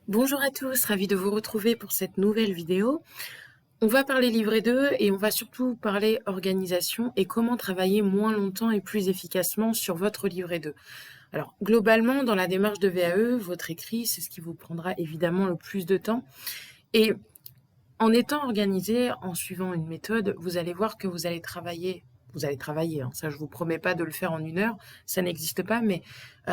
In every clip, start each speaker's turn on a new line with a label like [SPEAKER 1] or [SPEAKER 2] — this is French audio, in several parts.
[SPEAKER 1] Bonjour à tous, ravi de vous retrouver pour cette nouvelle vidéo. On va parler livret 2 et on va surtout parler organisation et comment travailler moins longtemps et plus efficacement sur votre livret 2. Alors, globalement, dans la démarche de VAE, votre écrit, c'est ce qui vous prendra évidemment le plus de temps. Et en étant organisé, en suivant une méthode, vous allez voir que vous allez travailler, hein, ça je vous promets pas de le faire en 1 heure, ça n'existe pas, mais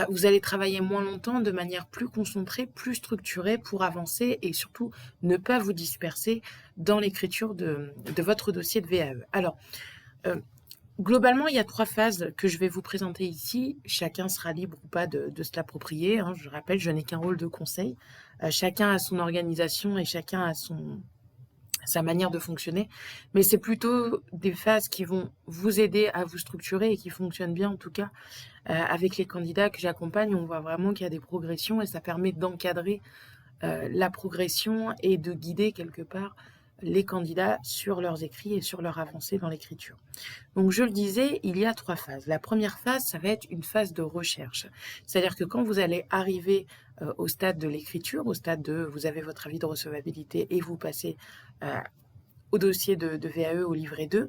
[SPEAKER 1] vous allez travailler moins longtemps de manière plus concentrée, plus structurée pour avancer et surtout ne pas vous disperser dans l'écriture de votre dossier de VAE. Alors, euh, globalement, il y a 3 phases que je vais vous présenter ici. Chacun sera libre ou pas de se l'approprier, hein. Je rappelle, je n'ai qu'un rôle de conseil. Chacun a son organisation et chacun a sa manière de fonctionner, mais c'est plutôt des phases qui vont vous aider à vous structurer et qui fonctionnent bien en tout cas avec les candidats que j'accompagne. On voit vraiment qu'il y a des progressions et ça permet d'encadrer la progression et de guider quelque part les candidats sur leurs écrits et sur leur avancée dans l'écriture. Donc je le disais, il y a 3 phases. La première phase, ça va être une phase de recherche. C'est-à-dire que quand vous allez arriver au stade de l'écriture, au stade de vous avez votre avis de recevabilité et vous passez au dossier de VAE, au livret 2,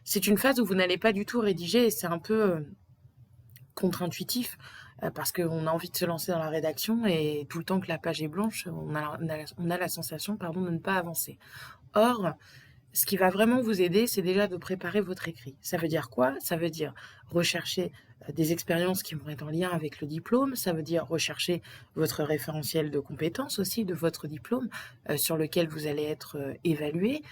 [SPEAKER 1] c'est une phase où vous n'allez pas du tout rédiger et c'est un peu contre-intuitif parce qu'on a envie de se lancer dans la rédaction et tout le temps que la page est blanche, on a la sensation de ne pas avancer. Or, ce qui va vraiment vous aider, c'est déjà de préparer votre écrit. Ça veut dire quoi? Ça veut dire rechercher des expériences qui vont être en lien avec le diplôme. Ça veut dire rechercher votre référentiel de compétences aussi de votre diplôme sur lequel vous allez être évalué.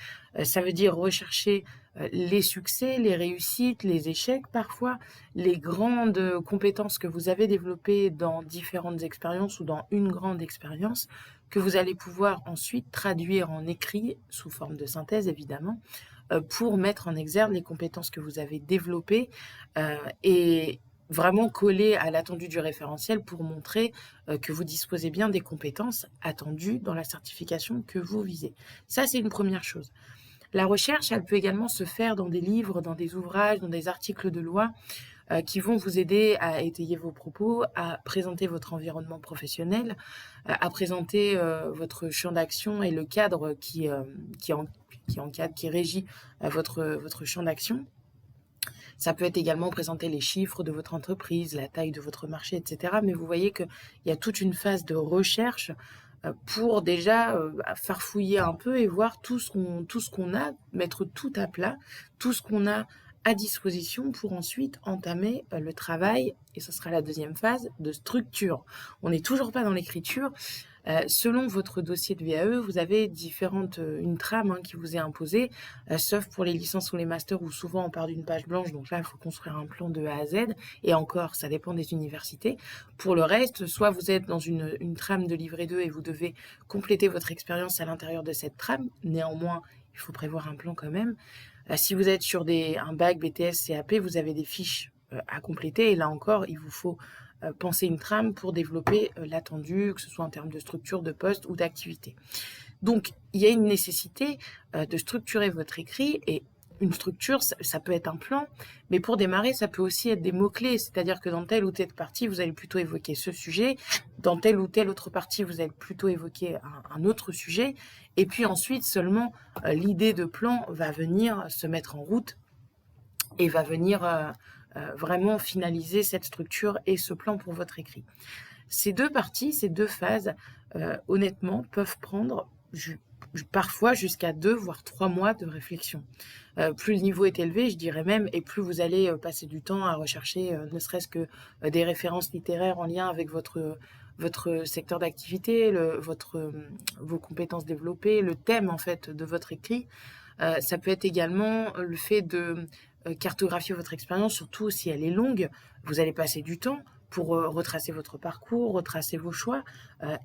[SPEAKER 1] Ça veut dire rechercher les succès, les réussites, les échecs parfois, les grandes compétences que vous avez développées dans différentes expériences ou dans une grande expérience que vous allez pouvoir ensuite traduire en écrit, sous forme de synthèse évidemment, pour mettre en exergue les compétences que vous avez développées et vraiment coller à l'attendu du référentiel pour montrer que vous disposez bien des compétences attendues dans la certification que vous visez. Ça, c'est une première chose. La recherche, elle peut également se faire dans des livres, dans des ouvrages, dans des articles de loi qui vont vous aider à étayer vos propos, à présenter votre environnement professionnel, à présenter votre champ d'action et le cadre qui régit votre champ d'action. Ça peut être également présenter les chiffres de votre entreprise, la taille de votre marché, etc. Mais vous voyez qu'il y a toute une phase de recherche pour déjà farfouiller un peu et voir tout ce qu'on a, mettre tout à plat, tout ce qu'on a à disposition pour ensuite entamer le travail, et ce sera la deuxième phase, de structure. On n'est toujours pas dans l'écriture. Selon votre dossier de VAE, vous avez une trame qui vous est imposée, sauf pour les licences ou les masters où souvent on part d'une page blanche, donc là il faut construire un plan de A à Z, et encore ça dépend des universités. Pour le reste, soit vous êtes dans une trame de livret 2 et vous devez compléter votre expérience à l'intérieur de cette trame, néanmoins il faut prévoir un plan quand même. Si vous êtes sur un bac, BTS, CAP, vous avez des fiches à compléter et là encore il vous faut penser une trame pour développer l'attendu, que ce soit en termes de structure, de poste ou d'activité. Donc, il y a une nécessité de structurer votre écrit et une structure, ça peut être un plan, mais pour démarrer, ça peut aussi être des mots-clés, c'est-à-dire que dans telle ou telle partie, vous allez plutôt évoquer ce sujet, dans telle ou telle autre partie, vous allez plutôt évoquer un autre sujet, et puis ensuite, seulement, l'idée de plan va venir se mettre en route et va venir vraiment finaliser cette structure et ce plan pour votre écrit. Ces 2 parties, ces 2 phases, honnêtement, peuvent prendre parfois jusqu'à 2 voire 3 mois de réflexion. Plus le niveau est élevé, je dirais même, et plus vous allez passer du temps à rechercher ne serait-ce que des références littéraires en lien avec votre secteur d'activité, vos compétences développées, le thème en fait de votre écrit. Ça peut être également le fait de cartographier votre expérience, surtout si elle est longue. Vous allez passer du temps pour retracer votre parcours, retracer vos choix.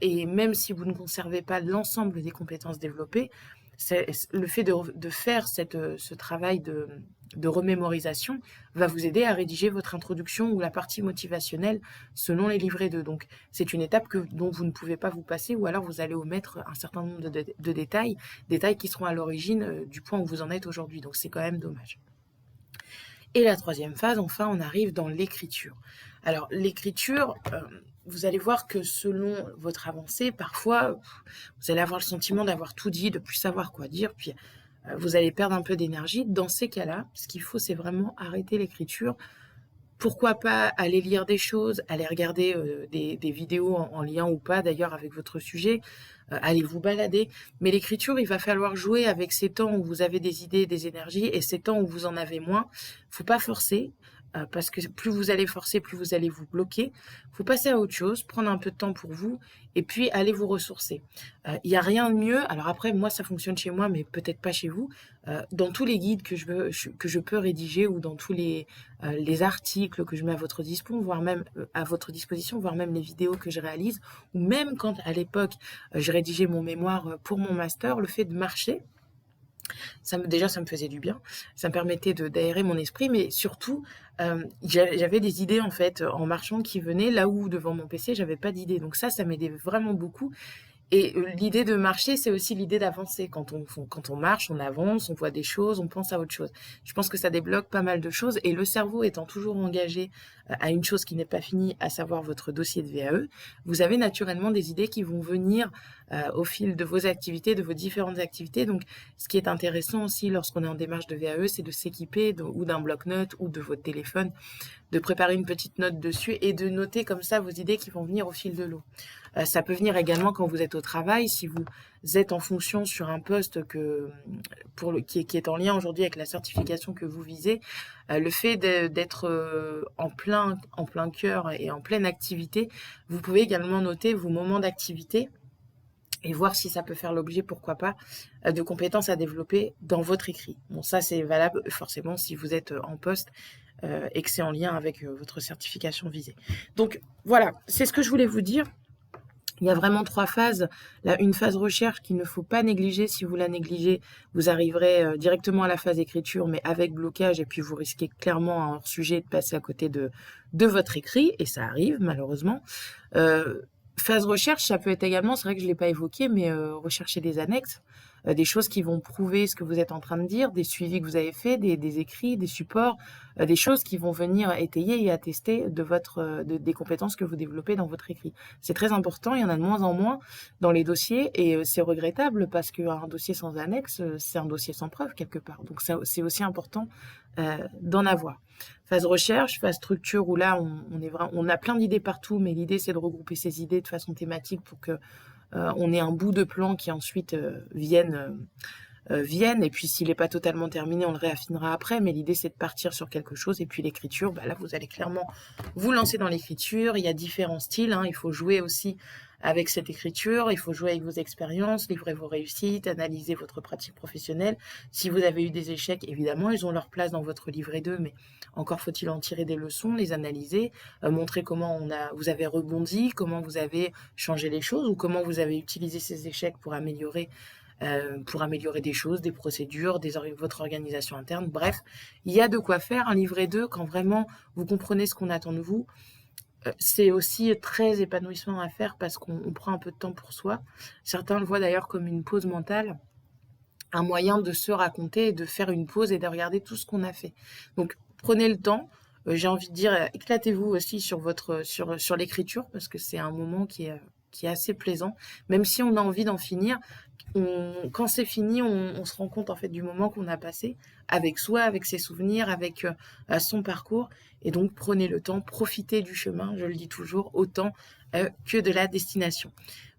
[SPEAKER 1] Et même si vous ne conservez pas l'ensemble des compétences développées, le fait de faire ce travail de remémorisation va vous aider à rédiger votre introduction ou la partie motivationnelle selon les livrets 2. Donc, c'est une étape dont vous ne pouvez pas vous passer ou alors vous allez omettre un certain nombre de détails qui seront à l'origine du point où vous en êtes aujourd'hui. Donc, c'est quand même dommage. Et la troisième phase, enfin, on arrive dans l'écriture. Alors, l'écriture, vous allez voir que selon votre avancée, parfois, vous allez avoir le sentiment d'avoir tout dit, de plus savoir quoi dire, puis vous allez perdre un peu d'énergie. Dans ces cas-là, ce qu'il faut, c'est vraiment arrêter l'écriture. Pourquoi pas aller lire des choses, aller regarder des vidéos en lien ou pas d'ailleurs avec votre sujet, aller vous balader. Mais l'écriture, il va falloir jouer avec ces temps où vous avez des idées, des énergies et ces temps où vous en avez moins. Faut pas forcer. Parce que plus vous allez forcer, plus vous allez vous bloquer. Faut passer à autre chose, prendre un peu de temps pour vous et puis aller vous ressourcer. Il y a rien de mieux. Alors après, moi, ça fonctionne chez moi, mais peut-être pas chez vous. Dans tous les guides que je peux rédiger ou dans tous les articles que je mets à votre disposition, voire même les vidéos que je réalise, ou même quand à l'époque je rédigeais mon mémoire pour mon master, le fait de marcher, déjà, ça me faisait du bien. Ça me permettait d'aérer mon esprit, mais surtout, j'avais des idées, en fait, en marchant qui venaient là où, devant mon PC, j'avais pas d'idées. Donc ça m'aidait vraiment beaucoup. Et l'idée de marcher, c'est aussi l'idée d'avancer. Quand on marche, on avance, on voit des choses, on pense à autre chose. Je pense que ça débloque pas mal de choses. Et le cerveau étant toujours engagé à une chose qui n'est pas finie, à savoir votre dossier de VAE, vous avez naturellement des idées qui vont venir au fil de vos activités, de vos différentes activités. Donc, ce qui est intéressant aussi lorsqu'on est en démarche de VAE, c'est de s'équiper ou d'un bloc-notes ou de votre téléphone, de préparer une petite note dessus et de noter comme ça vos idées qui vont venir au fil de l'eau. Ça peut venir également quand vous êtes au travail, si vous êtes en fonction sur un poste qui est en lien aujourd'hui avec la certification que vous visez. Le fait d'être en plein cœur et en pleine activité, vous pouvez également noter vos moments d'activité et voir si ça peut faire l'objet, pourquoi pas, de compétences à développer dans votre écrit. Bon, ça, c'est valable forcément si vous êtes en poste et que c'est en lien avec votre certification visée. Donc, voilà, c'est ce que je voulais vous dire. Il y a vraiment 3 phases. Là, une phase recherche qu'il ne faut pas négliger. Si vous la négligez, vous arriverez directement à la phase écriture, mais avec blocage, et puis vous risquez clairement, en hors-sujet, de passer à côté de votre écrit, et ça arrive, malheureusement. Phase recherche, ça peut être également, c'est vrai que je ne l'ai pas évoqué, mais rechercher des annexes, des choses qui vont prouver ce que vous êtes en train de dire, des suivis que vous avez faits, des écrits, des supports, des choses qui vont venir étayer et attester des compétences que vous développez dans votre écrit. C'est très important, il y en a de moins en moins dans les dossiers et c'est regrettable parce qu'un dossier sans annexe, c'est un dossier sans preuve quelque part. Donc c'est aussi important d'en avoir. Phase recherche, phase structure où là on a plein d'idées partout, mais l'idée c'est de regrouper ces idées de façon thématique pour que on ait un bout de plan qui ensuite vienne et puis s'il n'est pas totalement terminé, on le réaffinera après, mais l'idée c'est de partir sur quelque chose et puis l'écriture, là vous allez clairement vous lancer dans l'écriture, il y a différents styles, il faut jouer aussi avec cette écriture, il faut jouer avec vos expériences, livrer vos réussites, analyser votre pratique professionnelle. Si vous avez eu des échecs, évidemment, ils ont leur place dans votre livret 2, mais encore faut-il en tirer des leçons, les analyser, montrer comment vous avez rebondi, comment vous avez changé les choses ou comment vous avez utilisé ces échecs pour améliorer des choses, des procédures, votre organisation interne. Bref, il y a de quoi faire. Un livret 2, quand vraiment vous comprenez ce qu'on attend de vous, c'est aussi très épanouissant à faire parce qu'on prend un peu de temps pour soi. Certains le voient d'ailleurs comme une pause mentale, un moyen de se raconter, de faire une pause et de regarder tout ce qu'on a fait. Donc, prenez le temps. J'ai envie de dire, éclatez-vous aussi sur l'écriture parce que c'est un moment qui est assez plaisant. Même si on a envie d'en finir, quand c'est fini, on se rend compte en fait du moment qu'on a passé avec soi, avec ses souvenirs, avec son parcours. Et donc, prenez le temps, profitez du chemin, je le dis toujours, autant que de la destination.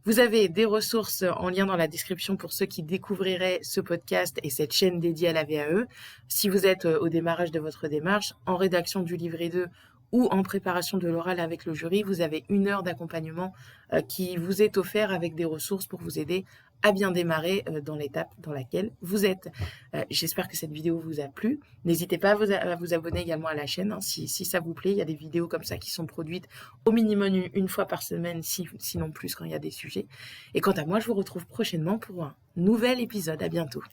[SPEAKER 1] Vous avez des ressources en lien dans la description pour ceux qui découvriraient ce podcast et cette chaîne dédiée à la VAE. Si vous êtes au démarrage de votre démarche, en rédaction du livret 2 ou en préparation de l'oral avec le jury, vous avez 1 heure d'accompagnement qui vous est offert avec des ressources pour vous aider à bien démarrer dans l'étape dans laquelle vous êtes. J'espère que cette vidéo vous a plu. N'hésitez pas à vous abonner également à la chaîne si ça vous plaît. Il y a des vidéos comme ça qui sont produites au minimum une fois par semaine, sinon plus quand il y a des sujets. Et quant à moi, je vous retrouve prochainement pour un nouvel épisode. À bientôt.